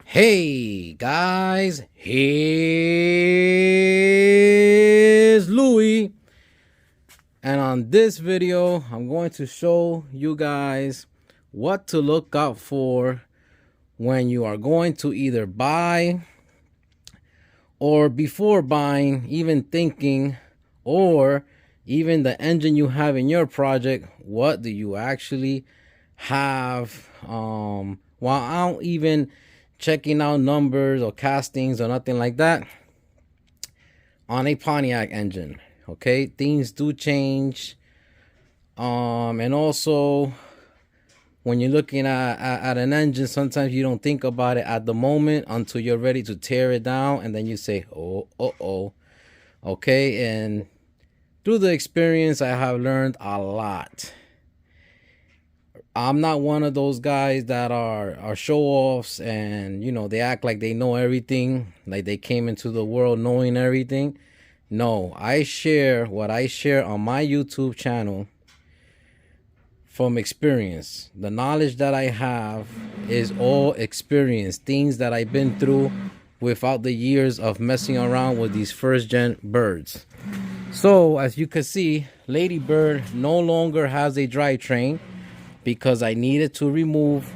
Hey guys, here's Louie, and on this video I'm going to show you guys what to look out for when you are going to either buy, or before buying, even thinking, or even the engine you have in your project. What do you actually have? While I don't even checking out numbers or castings or nothing like that on a Pontiac engine. Okay, things do change, and also when you're looking at an engine, sometimes you don't think about it at the moment until you're ready to tear it down, and then you say, oh, okay. And through the experience, I have learned a lot. I'm not one of those guys that are show-offs and, you know, they act like they know everything, like they came into the world knowing everything. No, I share what I share on my YouTube channel from experience. The knowledge that I have is all experience, things that I've been through without the years of messing around with these first-gen birds. So, as you can see, Lady Bird no longer has a drivetrain, because I needed to remove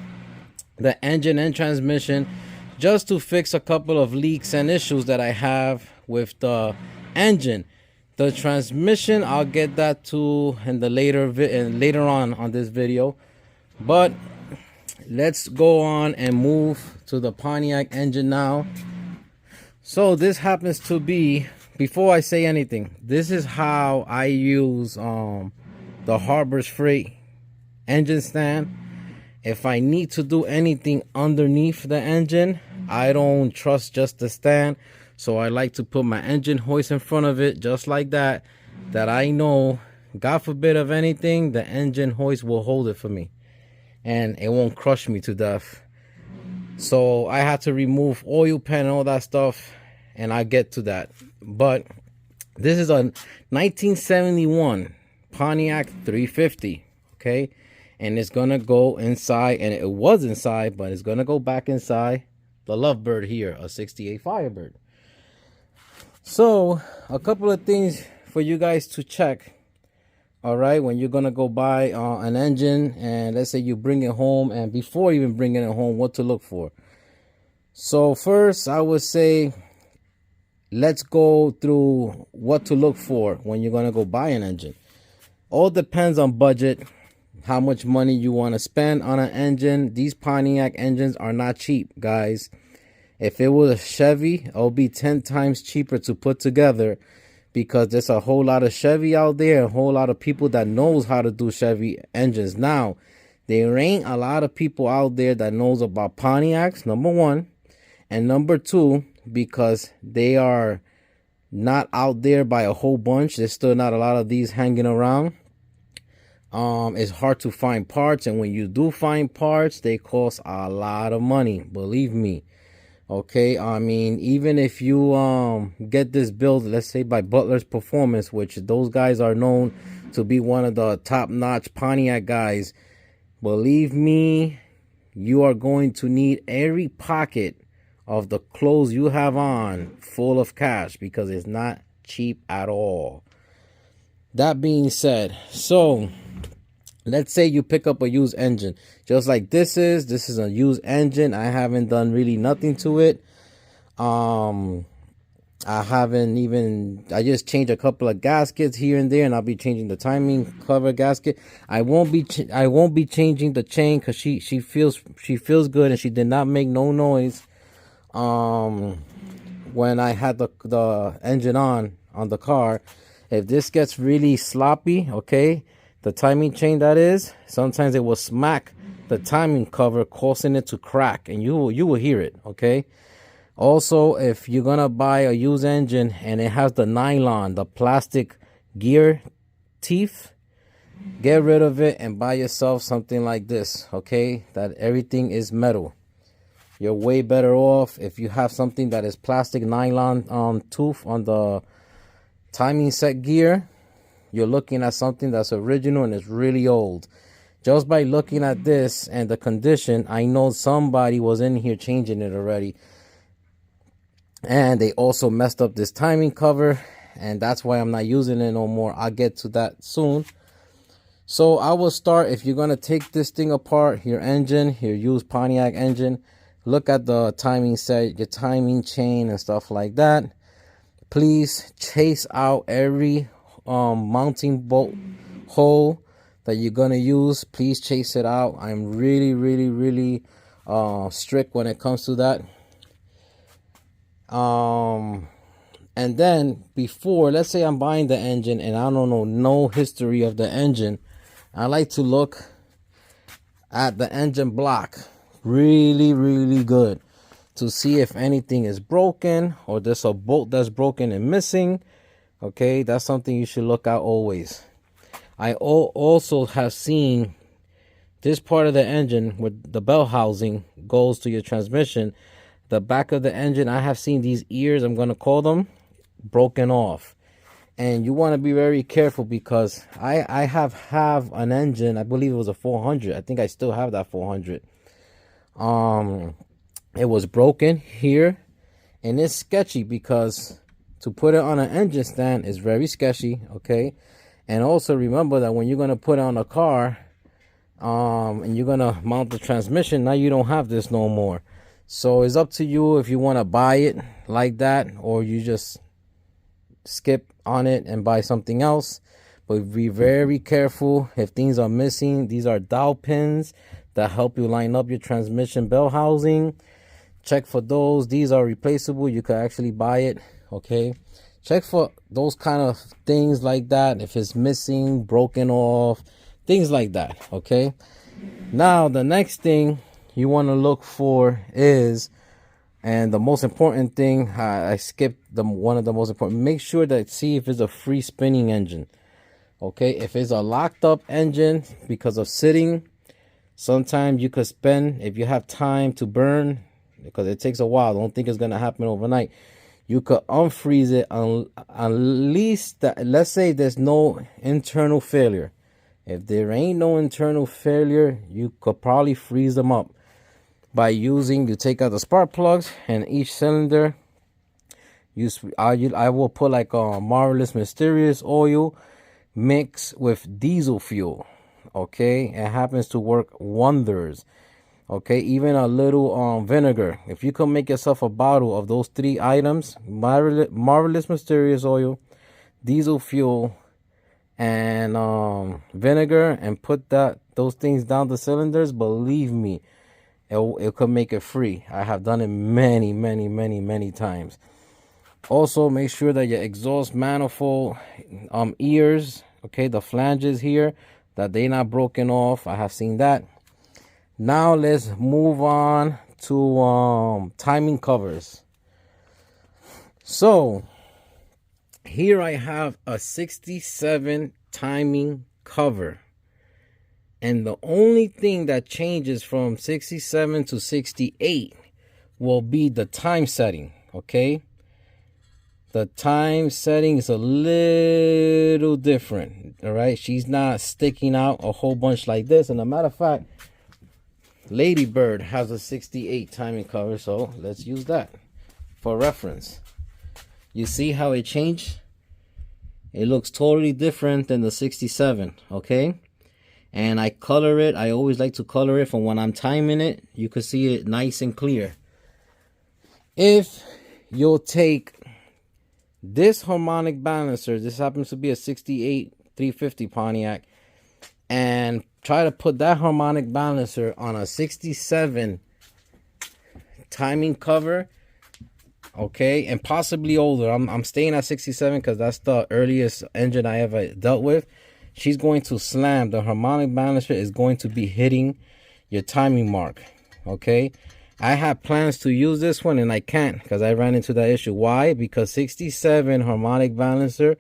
the engine and transmission just to fix a couple of leaks and issues that I have with the engine. The transmission, I'll get that to in the later on this video. But let's go on and move to the Pontiac engine now. So this happens to be, before I say anything, this is how I use the Harbor's Freight engine stand. If I need to do anything underneath the engine, I don't trust just the stand, so I like to put my engine hoist in front of it, just like that I know, God forbid of anything, the engine hoist will hold it for me and it won't crush me to death. So I had to remove oil pan and all that stuff, and I get to that. But this is a 1971 Pontiac 350, okay? And it's gonna go inside, and it was inside, but it's gonna go back inside the Lovebird here, a 68 Firebird. So a couple of things for you guys to check, all right, when you're gonna go buy an engine, and let's say you bring it home, and before even bringing it home, what to look for. So first, I would say, let's go through what to look for when you're gonna go buy an engine. All depends on budget, how much money you want to spend on an engine. These Pontiac engines are not cheap, guys. If it was a Chevy, it would be 10 times cheaper to put together, because there's a whole lot of Chevy out there, a whole lot of people that knows how to do Chevy engines. Now, there ain't a lot of people out there that knows about Pontiacs, number one, and number two, because they are not out there by a whole bunch. There's still not a lot of these hanging around. It's hard to find parts, and when you do find parts, they cost a lot of money, believe me. Okay, I mean, even if you get this built, let's say by Butler's Performance, which those guys are known to be one of the top-notch Pontiac guys, believe me, you are going to need every pocket of the clothes you have on full of cash, because it's not cheap at all. That being said, so let's say you pick up a used engine, just like this is a used engine. I haven't done really nothing to it. I just changed a couple of gaskets here and there, and I'll be changing the timing cover gasket. I won't be changing the chain, because she feels good, and she did not make no noise when I had the engine on the car. If this gets really sloppy, okay, the timing chain, that is, sometimes it will smack the timing cover, causing it to crack, and you will hear it, okay? Also, if you're gonna buy a used engine and it has the nylon, the plastic gear teeth, get rid of it and buy yourself something like this, okay, that everything is metal. You're way better off if you have something that is plastic nylon tooth on the timing set gear. You're looking at something that's original and it's really old. Just by looking at this and the condition, I know somebody was in here changing it already. And they also messed up this timing cover, and that's why I'm not using it no more. I'll get to that soon. So I will start, if you're going to take this thing apart, your engine, your used Pontiac engine, look at the timing set, your timing chain and stuff like that. Please chase out every mounting bolt hole that you're going to use. Please chase it out. I'm really strict when it comes to that. And then before, let's say I'm buying the engine and I don't know no history of the engine, I like to look at the engine block really good to see if anything is broken or there's a bolt that's broken and missing. Okay, that's something you should look at always. I also have seen this part of the engine where the bell housing goes to your transmission. The back of the engine, I have seen these ears, I'm going to call them, broken off. And you want to be very careful because I have an engine, I believe it was a 400. I think I still have that 400. It was broken here, and it's sketchy because to put it on an engine stand is very sketchy, okay? And also remember that when you're going to put it on a car, and you're going to mount the transmission, now you don't have this no more. So it's up to you if you want to buy it like that or you just skip on it and buy something else. But be very careful if things are missing. These are dowel pins that help you line up your transmission bell housing. Check for those. These are replaceable. You can actually buy it. Okay, check for those kind of things like that. If it's missing, broken off, things like that. Okay, now the next thing you want to look for is, and the most important thing, I skipped one of the most important, make sure that see if it's a free spinning engine. Okay, if it's a locked up engine because of sitting, sometimes you could spend, if you have time to burn, because it takes a while, don't think it's going to happen overnight, you could unfreeze it at least that, let's say there's no internal failure. If there ain't no internal failure, you could probably freeze them up by using, you take out the spark plugs and each cylinder, I will put like a Marvelous Mysterious oil mixed with diesel fuel. Okay, it happens to work wonders. Okay, even a little vinegar. If you can make yourself a bottle of those 3 items, Marvelous Mysterious oil, diesel fuel, and vinegar, and put those things down the cylinders, believe me, it could make it free. I have done it many times. Also, make sure that your exhaust manifold ears, okay, the flanges here, that they're not broken off. I have seen that. Now let's move on to timing covers. So here I have a 67 timing cover. And the only thing that changes from 67 to 68 will be the time setting, okay? The time setting is a little different, all right? She's not sticking out a whole bunch like this. And a matter of fact, Ladybird has a 68 timing cover, so let's use that for reference. You see how it changed? It looks totally different than the 67, okay? And I color it. I always like to color it from when I'm timing it. You can see it nice and clear. If you'll take this harmonic balancer, this happens to be a 68 350 Pontiac, and try to put that harmonic balancer on a 67 timing cover, okay, and possibly older. I'm staying at 67 because that's the earliest engine I ever dealt with. She's going to slam. The harmonic balancer is going to be hitting your timing mark, okay? I have plans to use this one and I can't because I ran into that issue. Why? Because 67 harmonic balancer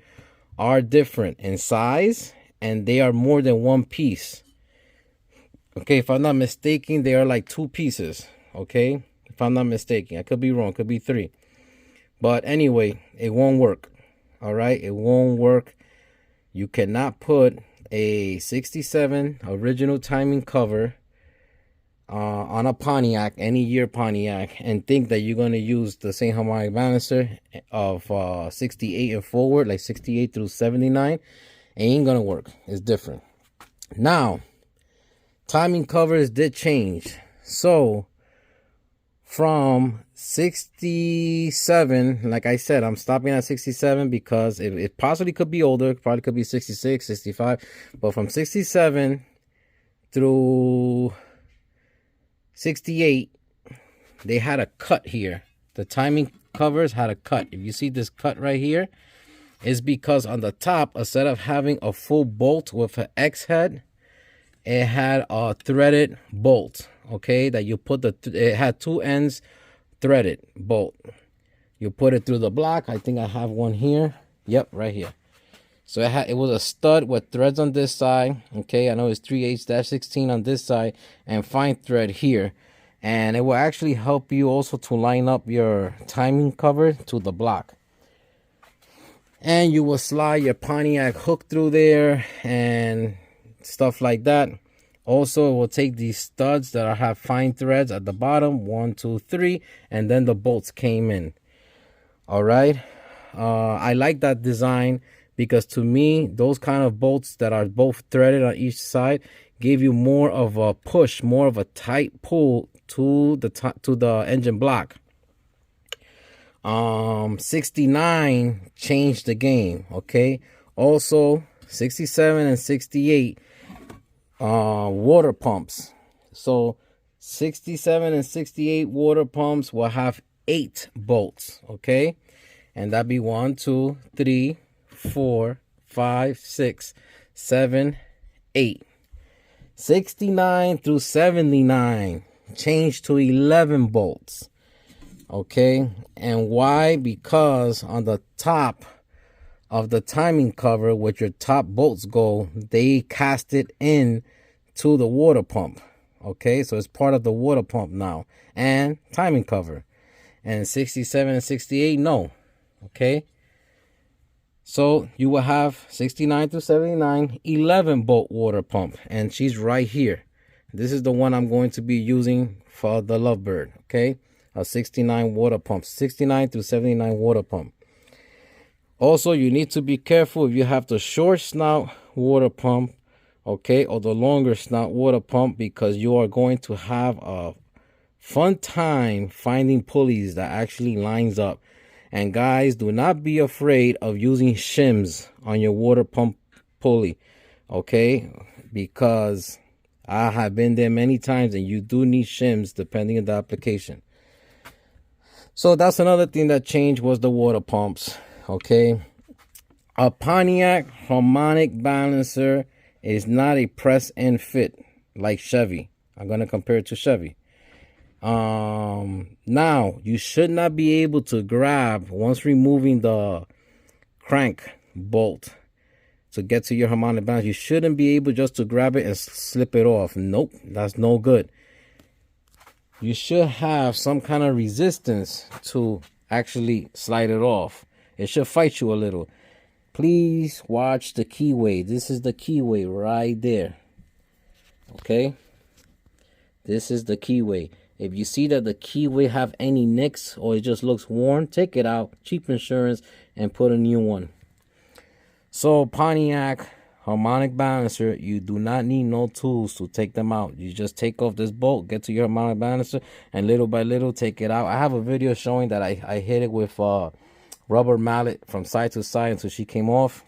are different in size and they are more than one piece. Okay, if I'm not mistaken, they are like 2 pieces. Okay, if I'm not mistaken, I could be wrong, could be 3. But anyway, it won't work. All right, it won't work. You cannot put a 67 original timing cover on a Pontiac, any year Pontiac, and think that you're going to use the same harmonic balancer of 68 and forward, like 68 through 79, ain't going to work. It's different. Now, timing covers did change. So, from 67, like I said, I'm stopping at 67 because it possibly could be older. Probably could be 66, 65. But from 67 through 68, they had a cut here. The timing covers had a cut. If you see this cut right here, it's because on the top, instead of having a full bolt with an X head, it had a threaded bolt. Okay, that you put it had two ends threaded bolt. You put it through the block. I think I have one here. Yep, right here. So it was a stud with threads on this side. Okay, I know it's 3/8-16 on this side and fine thread here. And it will actually help you also to line up your timing cover to the block. And you will slide your Pontiac hook through there and stuff like that. Also, it will take these studs that have fine threads at the bottom, 1, 2, 3, and then the bolts came in. All right. I like that design, because to me, those kind of bolts that are both threaded on each side give you more of a push, more of a tight pull to the engine block. 69 changed the game. Okay. Also, 67 and 68 water pumps. So 67 and 68 water pumps will have 8 bolts. Okay, and that'd be 1, 2, 3, 4, 5, 6, 7, 8. 69 through 79 changed to 11 bolts. Okay, and why? Because on the top of the timing cover, where your top bolts go, they cast it in to the water pump. Okay, so it's part of the water pump now and timing cover. And 67 and 68, no. Okay, so you will have 69 to 79 11 bolt water pump, and she's right here. This is the one I'm going to be using for the Lovebird. Okay, a 69 water pump, 69 to 79 water pump. Also, you need to be careful if you have the short snout water pump, okay, or the longer snout water pump, because you are going to have a fun time finding pulleys that actually lines up. And guys, do not be afraid of using shims on your water pump pulley, okay, because I have been there many times, and you do need shims depending on the application. So that's another thing that changed, was the water pumps. Okay, a Pontiac harmonic balancer is not a press and fit like Chevy. I'm going to compare it to Chevy. Now, you should not be able to grab, once removing the crank bolt to get to your harmonic balance, you shouldn't be able just to grab it and slip it off. Nope, that's no good. You should have some kind of resistance to actually slide it off. It should fight you a little. Please watch the keyway. This is the keyway right there. Okay, this is the keyway. If you see that the keyway have any nicks or it just looks worn, take it out, cheap insurance, and put a new one. So Pontiac harmonic balancer, you do not need no tools to take them out. You just take off this bolt, get to your harmonic balancer, and little by little take it out. I have a video showing that I hit it with rubber mallet from side to side until she came off.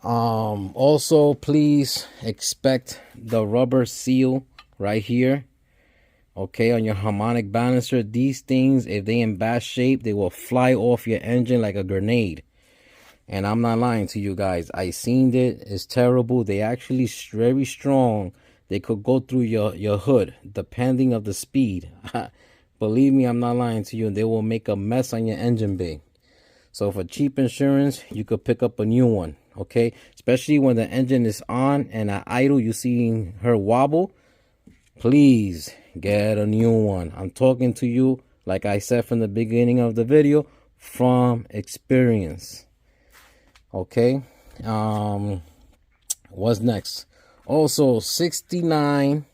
Also, please expect the rubber seal right here, okay, on your harmonic balancer. These things, if they in bad shape, they will fly off your engine like a grenade. And I'm not lying to you guys, I seen it. It's terrible. They actually very strong. They could go through your hood depending of the speed. Believe me, I'm not lying to you. They will make a mess on your engine bay. So for cheap insurance, you could pick up a new one, okay? Especially when the engine is on and at idle, you see her wobble. Please get a new one. I'm talking to you, like I said from the beginning of the video, from experience. Okay? What's next? Also 69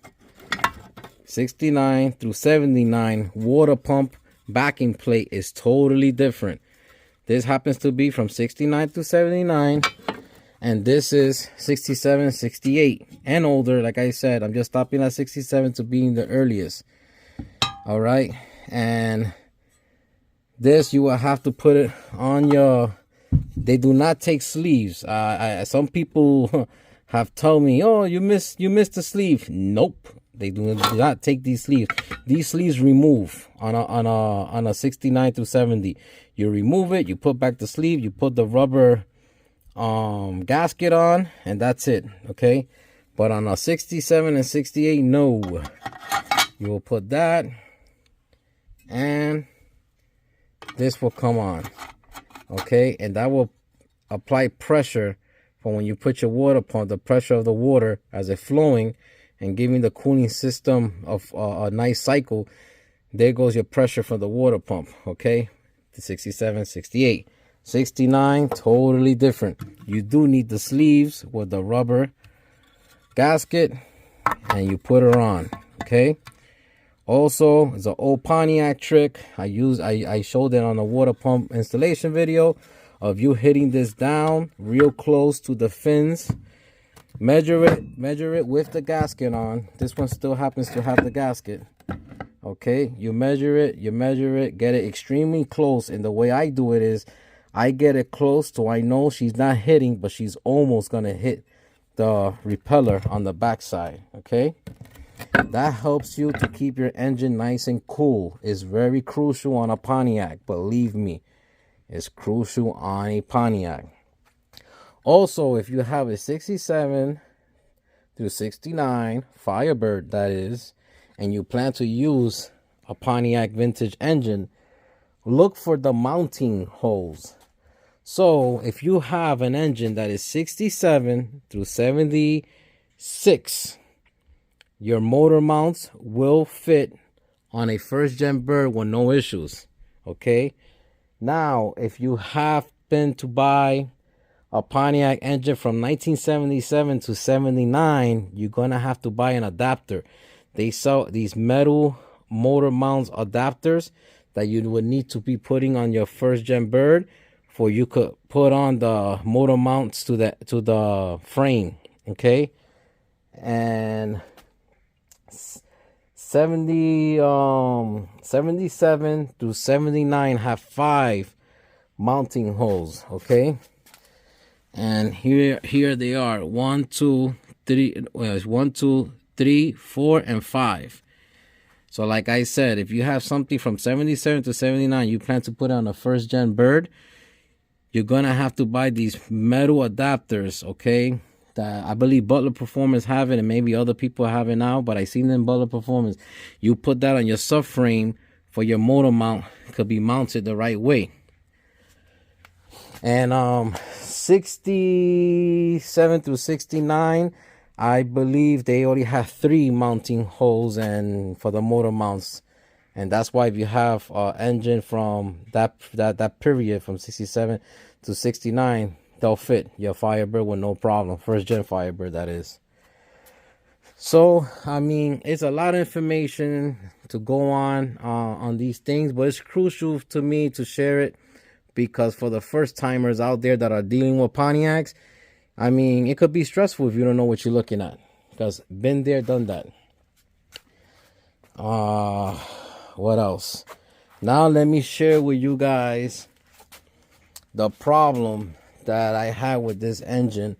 through 79 water pump backing plate is totally different. This happens to be from 69 to 79, and this is 67, 68 and older. Like I said, I'm just stopping at 67 to being the earliest. All right, and this you will have to put it on your, they do not take sleeves. Some people have told me, oh, you missed the sleeve. Nope, they do not take these sleeves. These sleeves remove on a 69 to 70. You remove it, you put back the sleeve, you put the rubber gasket on, and that's it. Okay, but on a 67 and 68, no, you will put that, and this will come on. Okay, and that will apply pressure for when you put your water pump, the pressure of the water as it flowing and giving the cooling system of a nice cycle. There goes your pressure for the water pump. Okay, the 67, 68, 69, totally different. You do need the sleeves with the rubber gasket, and you put her on. Okay, also it's an old Pontiac trick I showed it on the water pump installation video of you hitting this down real close to the fins. Measure it with the gasket on. This one still happens to have the gasket. Okay, you measure it, get it extremely close. And the way I do it is I get it close so I know she's not hitting, but she's almost gonna hit the repeller on the backside. Okay, that helps you to keep your engine nice and cool. It's very crucial on a Pontiac, believe me, it's crucial on a Pontiac. Also, if you have a 67 through 69 Firebird, that is, and you plan to use a Pontiac vintage engine, look for the mounting holes. So if you have an engine that is 67 through 76, your motor mounts will fit on a first gen bird with no issues. Okay, now if you happen to buy a Pontiac engine from 1977 to 79, you're gonna have to buy an adapter. They sell these metal motor mounts adapters that you would need to be putting on your first gen bird, for you could put on the motor mounts to the frame. Okay, and 77 through 79 have 5 mounting holes. Okay, and here they are, 1, 2, 3. Well, it's 1, 2, 3, 4, and 5. So like I said, if you have something from 77 to 79, you plan to put on a first gen bird, you're gonna have to buy these metal adapters. Okay, that I believe Butler Performance have it, and maybe other people have it now, but I seen them in Butler Performance. You put that on your subframe for your motor mount. It could be mounted the right way. And 67 through 69, I believe they only have 3 mounting holes and for the motor mounts. And that's why if you have an engine from that period from 67 to 69, they'll fit your Firebird with no problem. First gen Firebird, that is. So I mean, it's a lot of information to go on these things, but it's crucial to me to share it, because for the first timers out there that are dealing with Pontiacs, I mean, it could be stressful if you don't know what you're looking at, because been there, done that. What else? Now let me share with you guys the problem that I had with this engine,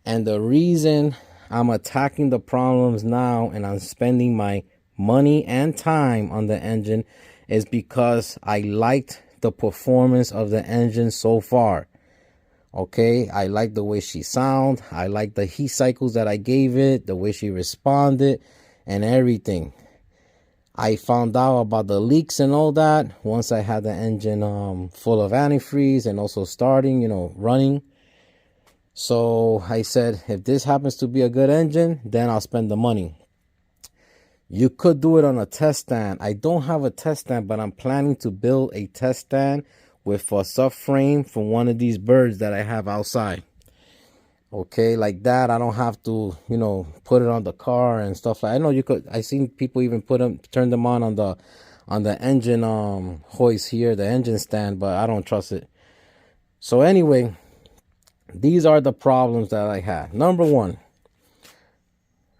and the reason I'm attacking the problems now and I'm spending my money and time on the engine is because I liked the performance of the engine so far. Okay, I like the way she sound, I like the heat cycles that I gave it, the way she responded and everything. I found out about the leaks and all that once I had the engine full of antifreeze and also starting, running. So I said, if this happens to be a good engine, then I'll spend the money. You could do it on a test stand. I don't have a test stand, but I'm planning to build a test stand with a subframe from one of these birds that I have outside. Okay, like that. I don't have to, you know, put it on the car and stuff. I know you could. I seen people even turn them on the engine hoist here, the engine stand, but I don't trust it. So anyway, these are the problems that I had. Number one,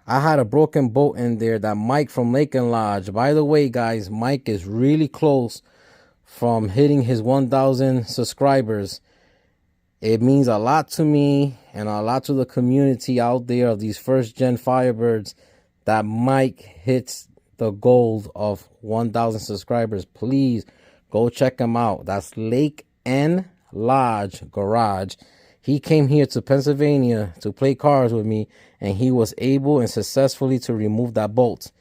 I had a broken bolt in there that Mike from Lake and Lodge. By the way, guys, Mike is really close from hitting his 1,000 subscribers. It means a lot to me and a lot to the community out there of these first gen Firebirds that Mike hits the goal of 1,000 subscribers. Please go check him out. That's Lake and Lodge Garage. He came here to Pennsylvania to play cars with me, and he was able and successfully to remove that bolt.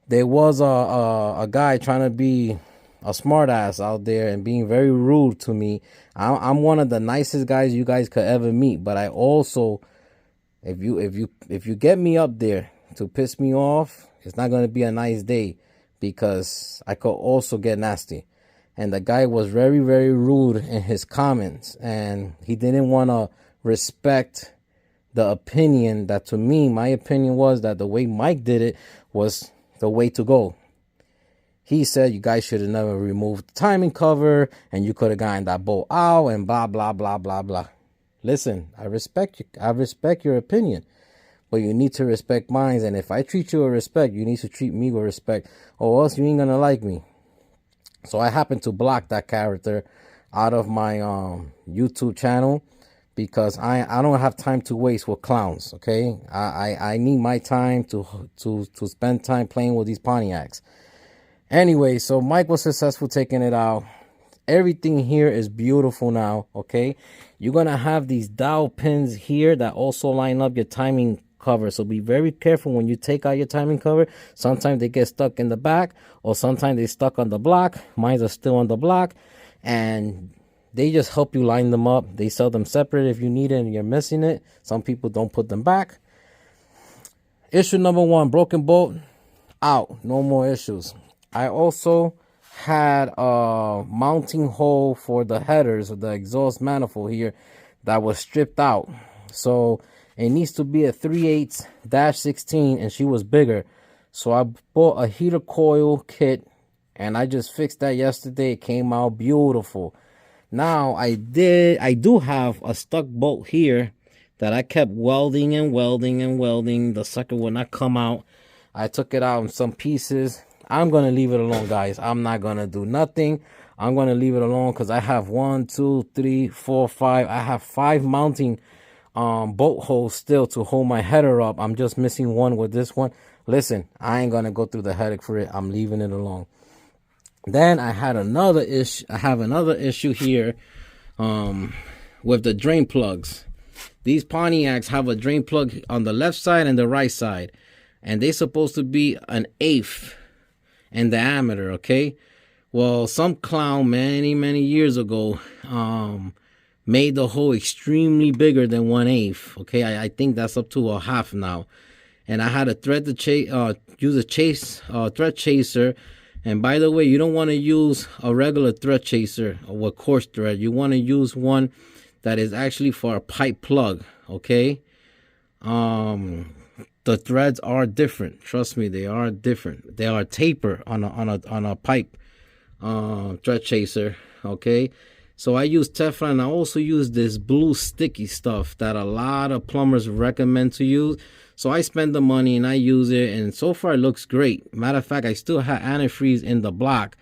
There was a guy trying to be a smart ass out there and being very rude to me. I'm one of the nicest guys you guys could ever meet, but I also, if you get me up there to piss me off, it's not going to be a nice day, because I could also get nasty. And the guy was very, very rude in his comments, and he didn't want to respect the opinion that, to me, my opinion was that the way Mike did it was the way to go. He said you guys should have never removed the timing cover, and you could have gotten that bolt out, and blah, blah, blah, blah, blah. Listen, I respect you. I respect your opinion, but you need to respect mine. And if I treat you with respect, you need to treat me with respect, or else you ain't gonna like me. So I happen to block that character out of my YouTube channel, because I don't have time to waste with clowns. Okay, I need my time to spend time playing with these Pontiacs. Anyway, so Mike was successful taking it out. Everything here is beautiful now. Okay, you're gonna have these dowel pins here that also line up your timing cover, so be very careful when you take out your timing cover. Sometimes they get stuck in the back, or sometimes they stuck on the block. Mine are still on the block, and they just help you line them up. They sell them separate if you need it and you're missing it. Some people don't put them back. Issue number one, broken bolt out, no more issues. I also had a mounting hole for the headers of the exhaust manifold here that was stripped out, so it needs to be a 3/8-16, and she was bigger. So I bought a heater coil kit, and I just fixed that yesterday. It came out beautiful. Now I do have a stuck bolt here that I kept welding and welding and welding. The sucker would not come out. I took it out in some pieces. I'm gonna leave it alone, guys. I'm not gonna do nothing. I'm gonna leave it alone, because I have 1, 2, 3, 4, 5. I have 5 mounting bolt holes still to hold my header up. I'm just missing one with this one. Listen, I ain't gonna go through the headache for it. I'm leaving it alone. Then I had another issue. I have another issue here with the drain plugs. These Pontiacs have a drain plug on the left side and the right side, and they're supposed to be 1/8 in diameter. Okay, well, some clown many years ago made the hole extremely bigger than 1/8. Okay, I think that's up to 1/2 now, and I had to use a thread chaser. And by the way, you don't want to use a regular thread chaser or with coarse thread. You want to use one that is actually for a pipe plug. Okay, the threads are different. Trust me, they are different. They are taper on a pipe thread chaser. Okay. So I use Teflon, and I also use this blue sticky stuff that a lot of plumbers recommend to use. So I spend the money and I use it, and so far it looks great. Matter of fact, I still have antifreeze in the block,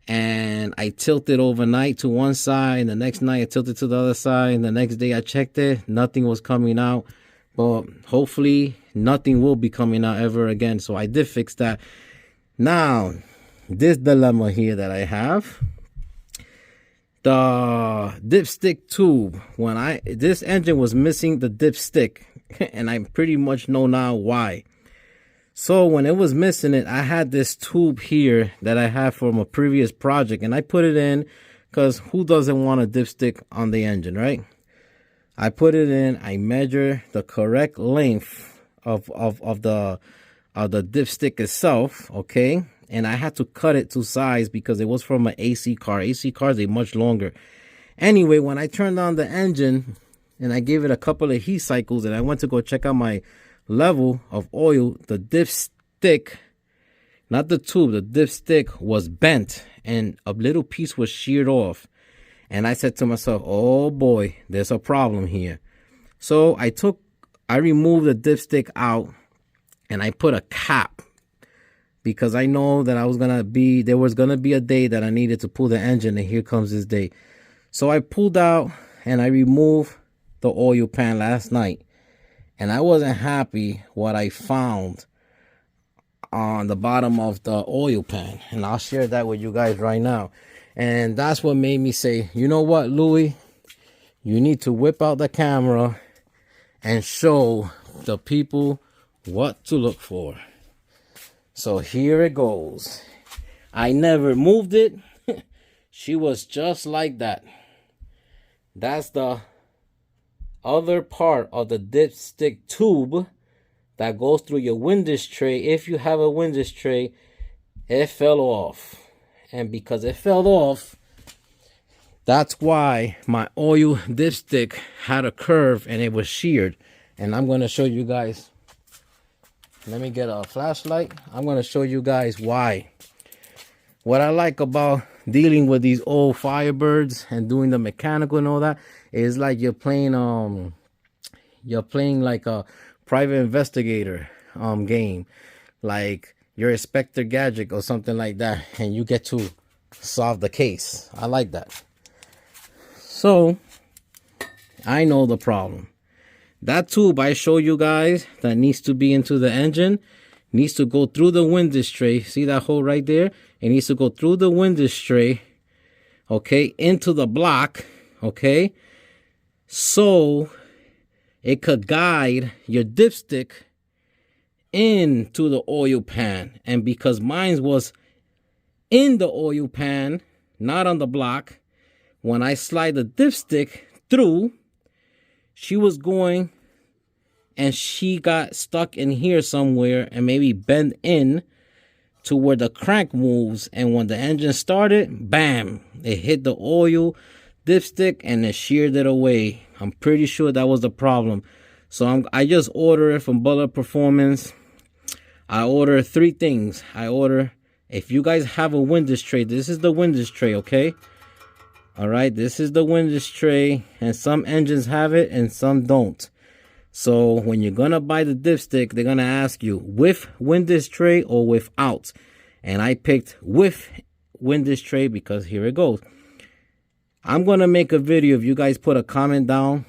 and I tilted overnight to one side, and the next night I tilted to the other side, and the next day I checked it, nothing was coming out. But hopefully nothing will be coming out ever again. So I did fix that. Now, this dilemma here that I have. The dipstick tube, this engine was missing the dipstick, and I pretty much know now why. So when it was missing it, I had this tube here that I had from a previous project, and I put it in because who doesn't want a dipstick on the engine, right? I put it in, I measure the correct length of the dipstick itself, okay? And I had to cut it to size because it was from an AC car. AC cars, they're much longer. Anyway, when I turned on the engine, and I gave it a couple of heat cycles, and I went to go check out my level of oil. The dipstick, not the tube, the dipstick was bent and a little piece was sheared off. And I said to myself, oh boy, there's a problem here. So I removed the dipstick out and I put a cap, because I know that there was gonna be a day that I needed to pull the engine, and here comes this day. So I pulled out and I removed the oil pan last night, and I wasn't happy what I found on the bottom of the oil pan, and I'll share that with you guys right now. And that's what made me say, you know what, Louis, you need to whip out the camera and show the people what to look for. So here it goes. I never moved it. She was just like that. That's the other part of the dipstick tube that goes through your windish tray. If you have a windish tray, it fell off. And because it fell off, that's why my oil dipstick had a curve and it was sheared. And I'm going to show you guys. Let me get a flashlight. I'm going to show you guys why. What I like about dealing with these old Firebirds and doing the mechanical and all that is like you're playing like a private investigator game, like you're Inspector Gadget or something like that, and you get to solve the case. I like that. So I know the problem. That tube I show you guys that needs to be into the engine needs to go through the windish tray. See that hole right there? It needs to go through the windish tray, okay, into the block, okay, so it could guide your dipstick into the oil pan. And because mine was in the oil pan, not on the block, when I slide the dipstick through, she was going and she got stuck in here somewhere and maybe bent in to where the crank moves. And when the engine started, bam, it hit the oil dipstick and it sheared it away. I'm pretty sure that was the problem. So I just ordered it from Bullet Performance. I ordered 3 things. If you guys have a windish tray, this is the windish tray, okay? All right, this is the windish tray, and some engines have it and some don't. So when you're gonna buy the dipstick, they're gonna ask you with windish tray or without. And I picked with windish tray because here it goes. I'm gonna make a video. If you guys put a comment down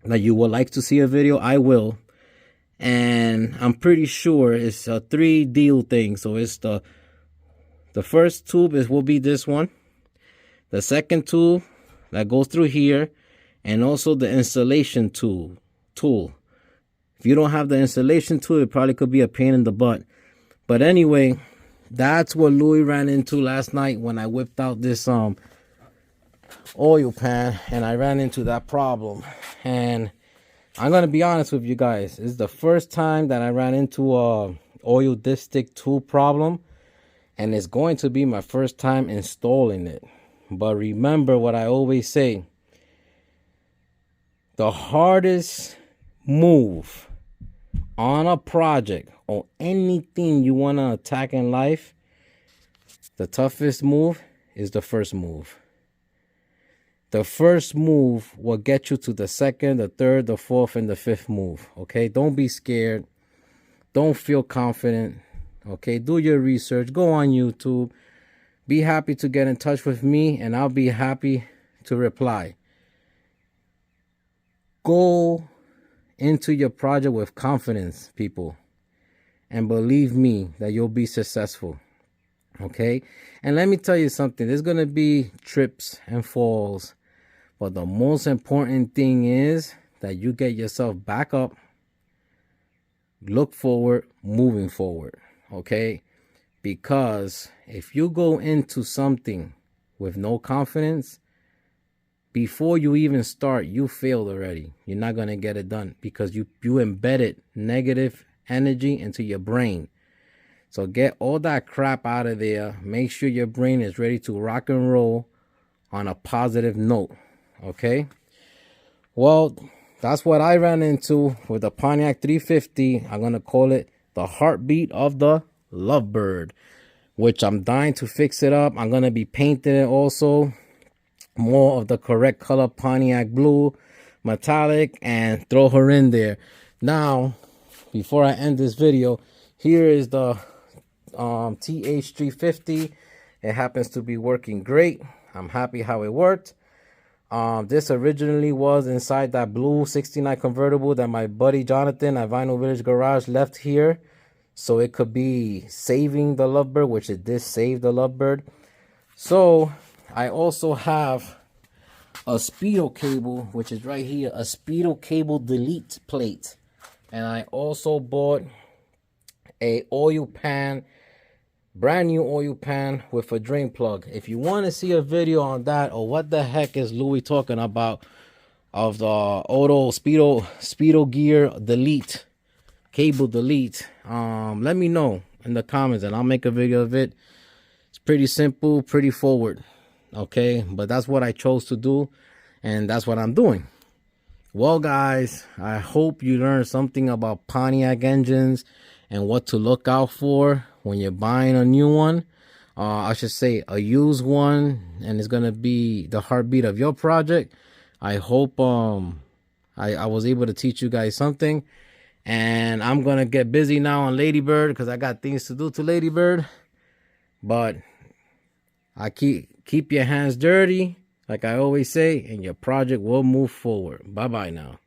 that you would like to see a video, I will. And I'm pretty sure it's a 3 deal thing. So it's the first tube will be this one. The second tool that goes through here, and also the installation tool. If you don't have the installation tool, it probably could be a pain in the butt. But anyway, that's what Louis ran into last night when I whipped out this oil pan, and I ran into that problem. And I'm gonna be honest with you guys, this is the first time that I ran into a oil dipstick tool problem, and it's going to be my first time installing it. But remember what I always say, the hardest move on a project or anything you want to attack in life, the toughest move is the first move. The first move will get you to the second, the third, the fourth, and the fifth move. Okay, don't be scared. Don't feel confident. Okay, do your research. Go on YouTube. Be happy to get in touch with me, and I'll be happy to reply. Go into your project with confidence, people, and believe me that you'll be successful. Okay, and let me tell you something. There's gonna be trips and falls, but the most important thing is that you get yourself back up, look forward, moving forward. Okay, because if you go into something with no confidence, before you even start, you failed already. You're not going to get it done because you embedded negative energy into your brain. So get all that crap out of there. Make sure your brain is ready to rock and roll on a positive note. Okay? Well, that's what I ran into with the Pontiac 350. I'm going to call it the heartbeat of the Lovebird, which I'm dying to fix it up. I'm going to be painting it also more of the correct color Pontiac blue metallic and throw her in there. Now, before I end this video, here is the TH350. It happens to be working great. I'm happy how it worked. This originally was inside that blue 69 convertible that my buddy Jonathan at Vinyl Village Garage left here, so it could be saving the Lovebird, which it did save the Lovebird. So I also have a Speedo cable, which is right here, a Speedo cable delete plate, and I also bought a oil pan, brand new oil pan with a drain plug. If you want to see a video on that, or what the heck is Louis talking about of the auto speedo gear delete, cable delete, let me know in the comments and I'll make a video of it. It's pretty simple, pretty forward, okay? But that's what I chose to do, and that's what I'm doing. Well, guys, I hope you learned something about Pontiac engines and what to look out for when you're buying a new one. I should say a used one, and it's gonna be the heartbeat of your project. I hope I was able to teach you guys something, and I'm gonna get busy now on Ladybird because I got things to do to Ladybird. But I keep your hands dirty, like I always say, and your project will move forward. Bye bye now.